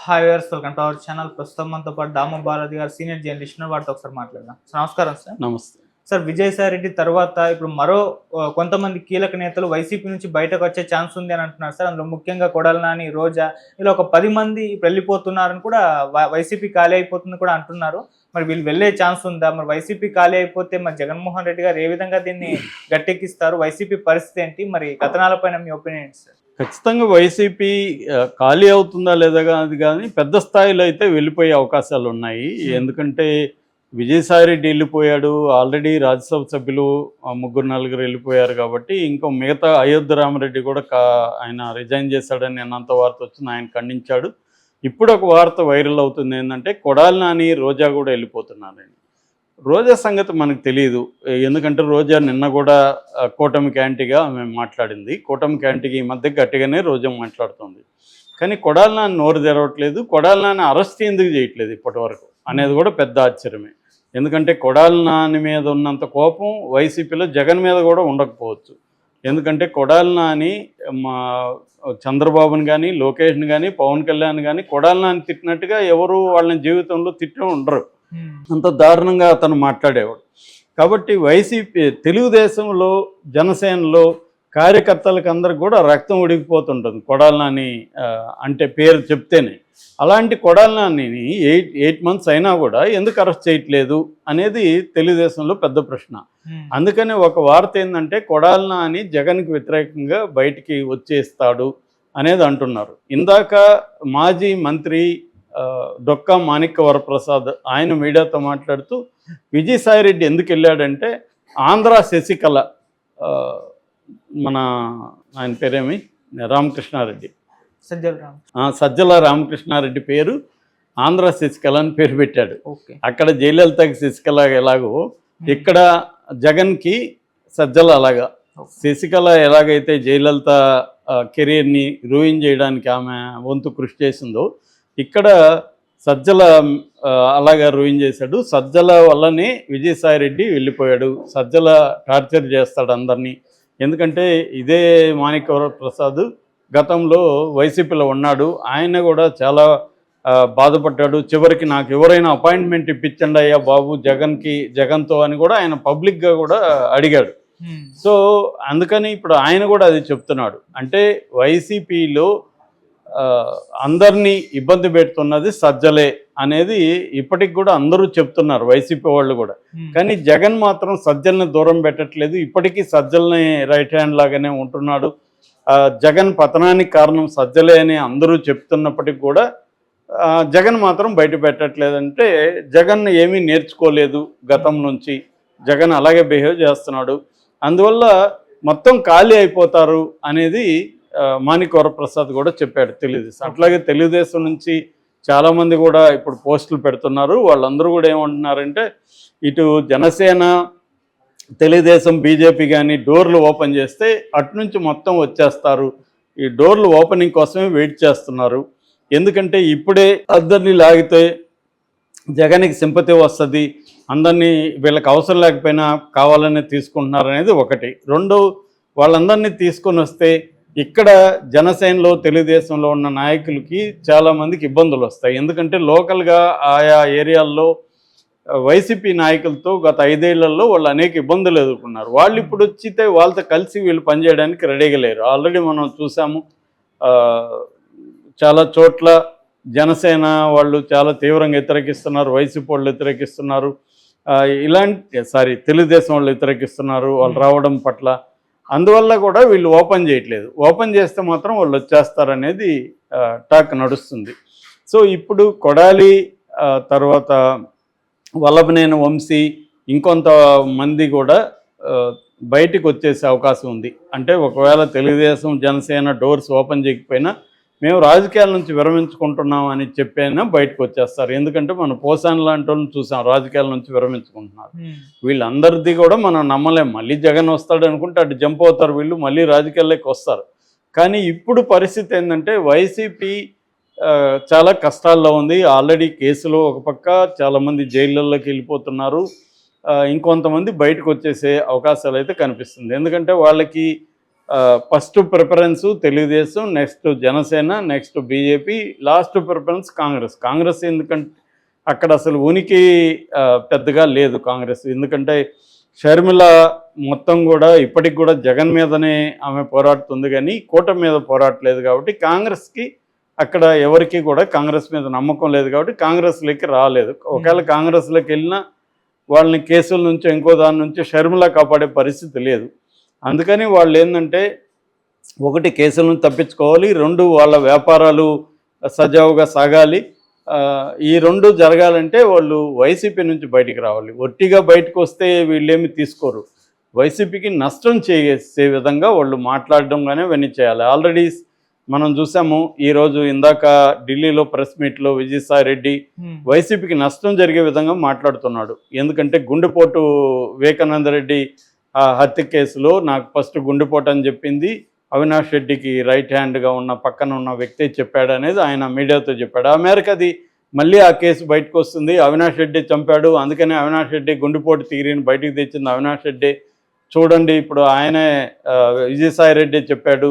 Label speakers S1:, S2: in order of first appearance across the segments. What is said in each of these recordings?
S1: Hi viewers, welcome to our channel. ప్రస్తుతం మనతో పాటు దాము బాలాజీ గారు సీనియర్ జర్నలిస్ట్ వారితో ఒకసారి మాట్లాడదాం. సార్ నమస్కారం. సార్
S2: నమస్తే
S1: సార్, విజయసాయి రెడ్డి తర్వాత ఇప్పుడు మరో కొంతమంది కీలక నేతలు వైసీపీ నుంచి బయటకు వచ్చే ఛాన్స్ ఉంది అని అంటున్నారు సార్. అందులో ముఖ్యంగా కొడాలి నాని, రోజా ఇలా ఒక 10 మంది ఇప్పుడు వెళ్ళిపోతున్నారని కూడా వైసీపీ ఖాళీ అయిపోతుంది కూడా అంటున్నారు. మరి వీళ్ళు వెళ్ళే ఛాన్స్ ఉందా? మరి వైసీపీ ఖాళీ అయిపోతే మరి జగన్మోహన్ రెడ్డి గారు ఏ విధంగా దీన్ని గట్టెక్కిస్తారు? వైసీపీ పరిస్థితి ఏంటి? మరి కథనాలపైన మీ ఒపీనియన్ ఏంటి సార్?
S2: ఖచ్చితంగా వైసీపీ ఖాళీ అవుతుందా లేదా అది కానీ పెద్ద స్థాయిలో అయితే వెళ్ళిపోయే అవకాశాలు ఉన్నాయి. ఎందుకంటే విజయసాయిరెడ్డి వెళ్ళిపోయాడు, ఆల్రెడీ రాజ్యసభ సభ్యులు 3-4 వెళ్ళిపోయారు కాబట్టి ఇంకో మిగతా అయోధ్య రామరెడ్డి కూడా ఆయన రిజైన్ చేశాడని అన్నంత వార్త వచ్చింది. ఆయన ఖండించాడు. ఇప్పుడు ఒక వార్త వైరల్ అవుతుంది ఏంటంటే కొడాలి నాని, రోజా కూడా వెళ్ళిపోతున్నారని. రోజా సంగతి మనకు తెలియదు, ఎందుకంటే రోజా నిన్న కూడా కూటమికి యాంటీగా ఆమె మాట్లాడింది. కూటమికి యాంటీగా ఈ మధ్య గట్టిగానే రోజా మాట్లాడుతుంది. కానీ కొడాలి నాని నోరు తెరవట్లేదు. కొడాలి నాని అరెస్ట్ ఎందుకు చేయట్లేదు ఇప్పటి వరకు అనేది కూడా పెద్ద ఆశ్చర్యమే. ఎందుకంటే కొడాలి నాని మీద ఉన్నంత కోపం వైసీపీలో జగన్ మీద కూడా ఉండకపోవచ్చు. ఎందుకంటే కొడాలి నాని చంద్రబాబుని కానీ, లోకేష్ని కానీ, పవన్ కళ్యాణ్ కానీ కొడాలి నాని తిట్టినట్టుగా ఎవరు వాళ్ళని జీవితంలో తిట్టి ఉండరు. అంత దారుణంగా అతను మాట్లాడేవాడు. కాబట్టి వైసీపీ, తెలుగుదేశంలో, జనసేనలో కార్యకర్తలకు అందరికి కూడా రక్తం ఉడికిపోతుంటుంది కొడాలి నాని అంటే పేరు చెప్తేనే. అలాంటి కొడాలి నానిని 8 months అయినా కూడా ఎందుకు అరెస్ట్ చేయట్లేదు అనేది తెలుగుదేశంలో పెద్ద ప్రశ్న. అందుకనే ఒక వార్త ఏంటంటే కొడాలి నాని జగన్కి వ్యతిరేకంగా బయటికి వచ్చేస్తాడు అనేది అంటున్నారు. ఇందాక మాజీ మంత్రి డొక్కా మాణిక్య వరప్రసాద్ ఆయన మీడియాతో మాట్లాడుతూ విజయసాయిరెడ్డి ఎందుకు వెళ్ళాడంటే ఆంధ్ర శశికళ, మన ఆయన పేరేమి రామకృష్ణారెడ్డి, సజ్జల రామకృష్ణారెడ్డి పేరు ఆంధ్ర శశికళ అని పేరు పెట్టాడు. అక్కడ జయలలితకి శశికళ ఎలాగో ఇక్కడ జగన్కి సజ్జల అలాగా. శశికళ ఎలాగైతే జయలలిత కెరీర్ని రూయిన్ చేయడానికి ఆమె వంతు కృషి చేసిందో ఇక్కడ సజ్జల అలాగా రూయిన్ చేశాడు. సజ్జల వల్లనే విజయసాయిరెడ్డి వెళ్ళిపోయాడు. సజ్జల టార్చర్ చేస్తాడు అందరినీ. ఎందుకంటే ఇదే మాణిక్య ప్రసాద్ గతంలో వైసీపీలో ఉన్నాడు. ఆయన కూడా చాలా బాధపడ్డాడు. చివరికి నాకు ఎవరైనా అపాయింట్మెంట్ ఇప్పించండి అయ్యా బాబు జగన్తో అని కూడా ఆయన పబ్లిక్గా కూడా అడిగాడు. సో అందుకని ఇప్పుడు ఆయన కూడా అది చెప్తున్నాడు. అంటే వైసీపీలో అందరినీ ఇబ్బంది పెడుతున్నది సజ్జలే అనేది ఇప్పటికి కూడా అందరూ చెప్తున్నారు, వైసీపీ వాళ్ళు కూడా. కానీ జగన్ మాత్రం సజ్జల్ని దూరం పెట్టట్లేదు. ఇప్పటికీ సజ్జల్ని రైట్ హ్యాండ్ లాగానే ఉంటున్నాడు. జగన్ పతనానికి కారణం సజ్జలే అని అందరూ చెప్తున్నప్పటికి కూడా జగన్ మాత్రం బయట పెట్టట్లేదంటే జగన్ ఏమీ నేర్చుకోలేదు గతం నుంచి. జగన్ అలాగే బిహేవ్ చేస్తున్నాడు. అందువల్ల మొత్తం ఖాళీ అయిపోతారు అనేది మాణిక్య వరప్రసాద్ కూడా చెప్పాడు తెలుగుదేశం. అట్లాగే తెలుగుదేశం నుంచి చాలామంది కూడా ఇప్పుడు పోస్టులు పెడుతున్నారు. వాళ్ళందరూ కూడా ఏమంటున్నారంటే ఇటు జనసేన, తెలుగుదేశం, బీజేపీ కానీ డోర్లు ఓపెన్ చేస్తే అటు నుంచి మొత్తం వచ్చేస్తారు. ఈ డోర్లు ఓపెనింగ్ కోసమే వెయిట్ చేస్తున్నారు. ఎందుకంటే ఇప్పుడే అందరినీ లాగితే జగన్కి సింపతి వస్తుంది, అందరినీ వీళ్ళకి అవసరం లేకపోయినా కావాలనే తీసుకుంటున్నారు అనేది ఒకటి. రెండు, వాళ్ళందరినీ తీసుకొని వస్తే ఇక్కడ జనసేనలో, తెలుగుదేశంలో ఉన్న నాయకులకి చాలామందికి ఇబ్బందులు వస్తాయి. ఎందుకంటే లోకల్గా ఆయా ఏరియాల్లో వైసీపీ నాయకులతో గత 5 ఏళ్లలో వాళ్ళు అనేక ఇబ్బందులు ఎదుర్కొన్నారు. వాళ్ళు ఇప్పుడు వచ్చితే వాళ్ళతో కలిసి వీళ్ళు పనిచేయడానికి రెడీగా లేరు. ఆల్రెడీ మనం చూసాము, చాలా చోట్ల జనసేన వాళ్ళు చాలా తీవ్రంగా వ్యతిరేకిస్తున్నారు, వైసీపీ వాళ్ళు వ్యతిరేకిస్తున్నారు, తెలుగుదేశం వాళ్ళు వ్యతిరేకిస్తున్నారు వాళ్ళు రావడం పట్ల. అందువల్ల కూడా వీళ్ళు ఓపెన్ చేయట్లేదు. ఓపెన్ చేస్తే మాత్రం వాళ్ళు వచ్చేస్తారనేది టాక్ నడుస్తుంది. సో ఇప్పుడు కొడాలి తర్వాత వల్లభనేని వంశీ ఇంకొంత మంది కూడా బయటికి వచ్చేసే అవకాశం ఉంది. అంటే ఒకవేళ తెలుగుదేశం, జనసేన డోర్స్ ఓపెన్ చేయకపోయినా మేము రాజకీయాల నుంచి విరమించుకుంటున్నాం అని చెప్పైనా బయటకు వచ్చేస్తారు. ఎందుకంటే మనం పోసాన్ లాంటి వాళ్ళని చూసాం రాజకీయాల నుంచి విరమించుకుంటున్నారు. వీళ్ళందరిది కూడా మనం నమ్మలేం. మళ్ళీ జగన్ వస్తాడు అనుకుంటే అటు జంప్ అవుతారు, వీళ్ళు మళ్ళీ రాజకీయాల్లోకి వస్తారు. కానీ ఇప్పుడు పరిస్థితి ఏంటంటే వైసీపీ చాలా కష్టాల్లో ఉంది. ఆల్రెడీ కేసులో ఒక పక్క చాలామంది జైళ్ళల్లోకి వెళ్ళిపోతున్నారు, ఇంకొంతమంది బయటకు వచ్చేసే అవకాశాలు అయితే కనిపిస్తుంది. ఎందుకంటే వాళ్ళకి first preference Telugu Desam, next Janasena, next BJP, last preference Congress. Congress ఎందుకంటే అక్కడ అసలు ఉనికి పెద్దగా లేదు కాంగ్రెస్. ఎందుకంటే షర్మిల మొత్తం కూడా ఇప్పటికి కూడా జగన్ మీదనే ఆమె పోరాడుతుంది కానీ కూటమి మీద పోరాడలేదు. కాబట్టి కాంగ్రెస్కి అక్కడ ఎవరికి కూడా కాంగ్రెస్ మీద నమ్మకం లేదు. కాబట్టి కాంగ్రెస్లోకి రాలేదు. ఒకవేళ కాంగ్రెస్లోకి వెళ్ళినా వాళ్ళని కేసుల నుంచి ఇంకో దాని నుంచి షర్మిల కాపాడే పరిస్థితి లేదు. అందుకని వాళ్ళు ఏంటంటే ఒకటి కేసులను తప్పించుకోవాలి, రెండు వాళ్ళ వ్యాపారాలు సజావుగా సాగాలి. ఈ రెండు జరగాలంటే వాళ్ళు వైసీపీ నుంచి బయటికి రావాలి. ఒట్టిగా బయటకు వస్తే వీళ్ళేమి తీసుకోరు. వైసీపీకి నష్టం చేసే విధంగా వాళ్ళు మాట్లాడడం కానీ ఇవన్నీ చేయాలి. ఆల్రెడీ మనం చూసాము ఈరోజు ఇందాక ఢిల్లీలో ప్రెస్ మీట్లో విజయసాయి రెడ్డి వైసీపీకి నష్టం జరిగే విధంగా మాట్లాడుతున్నాడు. ఎందుకంటే గుండెపోటు వివేకానంద రెడ్డి హత్య కేసులో నాకు ఫస్ట్ గుండెపోటు అని చెప్పింది అవినాష్ రెడ్డికి రైట్ హ్యాండ్గా ఉన్న పక్కన ఉన్న వ్యక్తి చెప్పాడు అనేది ఆయన మీడియాతో చెప్పాడు. ఆ మేరకు అది మళ్ళీ ఆ కేసు బయటకు వస్తుంది. అవినాష్ రెడ్డి చంపాడు, అందుకనే అవినాష్ రెడ్డి గుండెపోటు తీరిని బయటకు తెచ్చింది అవినాష్ రెడ్డి. చూడండి ఇప్పుడు ఆయనే విజయసాయి రెడ్డి చెప్పాడు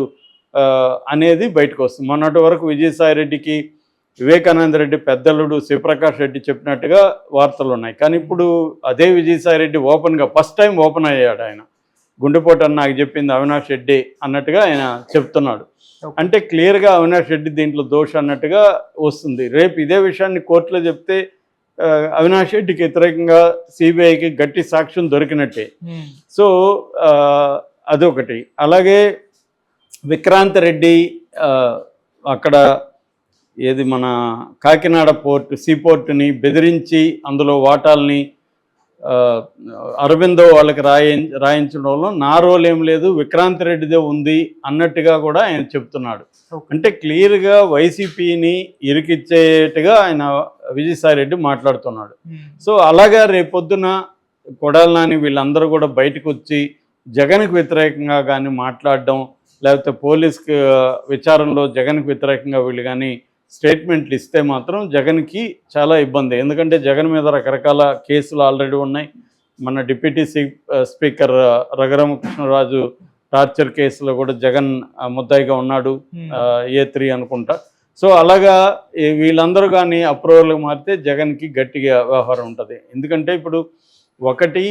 S2: అనేది బయటకు వస్తుంది. మొన్నటి వరకు విజయసాయి రెడ్డికి వివేకానంద రెడ్డి పెద్దలుడు శివప్రకాష్ రెడ్డి చెప్పినట్టుగా వార్తలు ఉన్నాయి. కానీ ఇప్పుడు అదే విజయసాయి రెడ్డి ఓపెన్గా ఫస్ట్ టైం ఓపెన్ అయ్యాడు. ఆయన గుండెపోటు అని నాకు చెప్పింది అవినాష్ రెడ్డి అన్నట్టుగా ఆయన చెప్తున్నాడు. అంటే క్లియర్గా అవినాష్ రెడ్డి దీంట్లో దోషం అన్నట్టుగా వస్తుంది. రేపు ఇదే విషయాన్ని కోర్టులో చెప్తే అవినాష్ రెడ్డికి వ్యతిరేకంగా సిబిఐకి గట్టి సాక్ష్యం దొరికినట్టే. సో అదొకటి. అలాగే విక్రాంత్ రెడ్డి అక్కడ ఏది మన కాకినాడ సీపోర్టుని బెదిరించి అందులో వాటాల్ని అరవిందో వాళ్ళకి రాయించడంలో నా రోల్ ఏం లేదు, విక్రాంత్ రెడ్డిదే ఉంది అన్నట్టుగా కూడా ఆయన చెప్తున్నాడు. అంటే క్లియర్గా వైసీపీని ఇరికిచ్చేట్టుగా ఆయన విజయసాయి రెడ్డి మాట్లాడుతున్నాడు. సో అలాగా రేపొద్దున కొడాలి నాని వీళ్ళందరూ కూడా బయటకు వచ్చి జగన్కి వ్యతిరేకంగా కానీ మాట్లాడడం, లేకపోతే పోలీస్కి విచారణలో జగన్కి వ్యతిరేకంగా వీళ్ళు కానీ స్టేట్మెంట్లు ఇస్తే మాత్రం జగన్కి చాలా ఇబ్బంది. ఎందుకంటే జగన్ మీద రకరకాల కేసులు ఆల్రెడీ ఉన్నాయి. మన డిప్యూటీ స్పీకర్ రఘురామకృష్ణరాజు టార్చర్ కేసులో కూడా జగన్ ముద్దాయిగా ఉన్నాడు, A3 అనుకుంటా. సో అలాగా వీళ్ళందరూ కానీ అప్రూవల్గా మారితే జగన్కి గట్టిగా వ్యవహారం ఉంటుంది. ఎందుకంటే ఇప్పుడు ఒకటి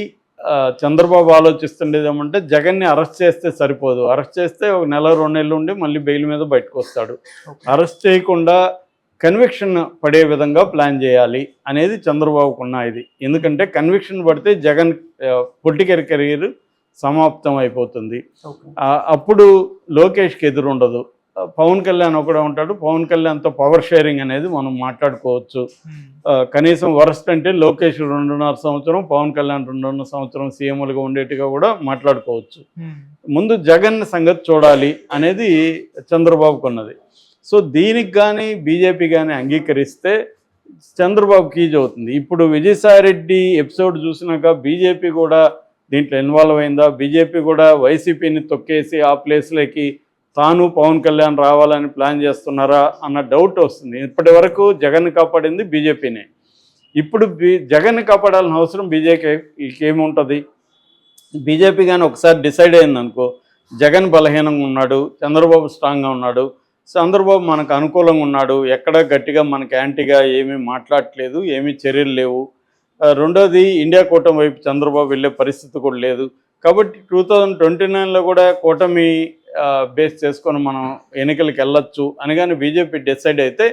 S2: చంద్రబాబు ఆలోచిస్తుండేది ఏమంటే జగన్ని అరెస్ట్ చేస్తే సరిపోదు, అరెస్ట్ చేస్తే ఒక నెల 2 నెలలు ఉండి మళ్ళీ బెయిల్ మీద బయటకు వస్తాడు. అరెస్ట్ చేయకుండా కన్విక్షన్ పడే విధంగా ప్లాన్ చేయాలి అనేది చంద్రబాబుకు ఉన్న ఇది. ఎందుకంటే కన్విక్షన్ పడితే జగన్ పొలిటికల్ కెరీర్ సమాప్తం అయిపోతుంది. అప్పుడు లోకేష్కి ఎదురుండదు, పవన్ కళ్యాణ్ ఒకడే ఉంటాడు. పవన్ కళ్యాణ్తో పవర్ షేరింగ్ అనేది మనం మాట్లాడుకోవచ్చు. కనీసం వరస్ట్ అంటే లోకేష్ 2.5 సంవత్సరం, పవన్ కళ్యాణ్ 2.5 సంవత్సరం సీఎంలుగా ఉండేట్టుగా కూడా మాట్లాడుకోవచ్చు. ముందు జగన్ సంగతి చూడాలి అనేది చంద్రబాబుకు ఉన్నది. సో దీనికి కానీ బీజేపీ కానీ అంగీకరిస్తే చంద్రబాబుకి ఈజీ అవుతుంది. ఇప్పుడు విజయసాయిరెడ్డి ఎపిసోడ్ చూసినాక బీజేపీ కూడా దీంట్లో ఇన్వాల్వ్ అయిందా, బీజేపీ కూడా వైసీపీని తొక్కేసి ఆ ప్లేస్లోకి తాను పవన్ కళ్యాణ్ రావాలని ప్లాన్ చేస్తున్నారా అన్న డౌట్ వస్తుంది. ఇప్పటి వరకు జగన్ కాపాడింది బీజేపీనే. ఇప్పుడు జగన్ కాపాడాల్సిన అవసరం బీజేపీకి ఏముంటుంది? బీజేపీ కానీ ఒకసారి డిసైడ్ అయిందనుకో, జగన్ బలహీనంగా ఉన్నాడు, చంద్రబాబు స్ట్రాంగ్గా ఉన్నాడు, చంద్రబాబు మనకు అనుకూలంగా ఉన్నాడు, ఎక్కడ గట్టిగా మనకు యాంటీగా ఏమీ మాట్లాడట్లేదు, ఏమీ చర్యలు లేవు. రెండోది ఇండియా కూటమి వైపు చంద్రబాబు వెళ్ళే పరిస్థితి కూడా లేదు. కాబట్టి 2029లో కూడా కూటమి బేస్ చేసుకొని మనం ఎన్నికలకు వెళ్ళొచ్చు అని కానీ బీజేపీ డిసైడ్ అయితే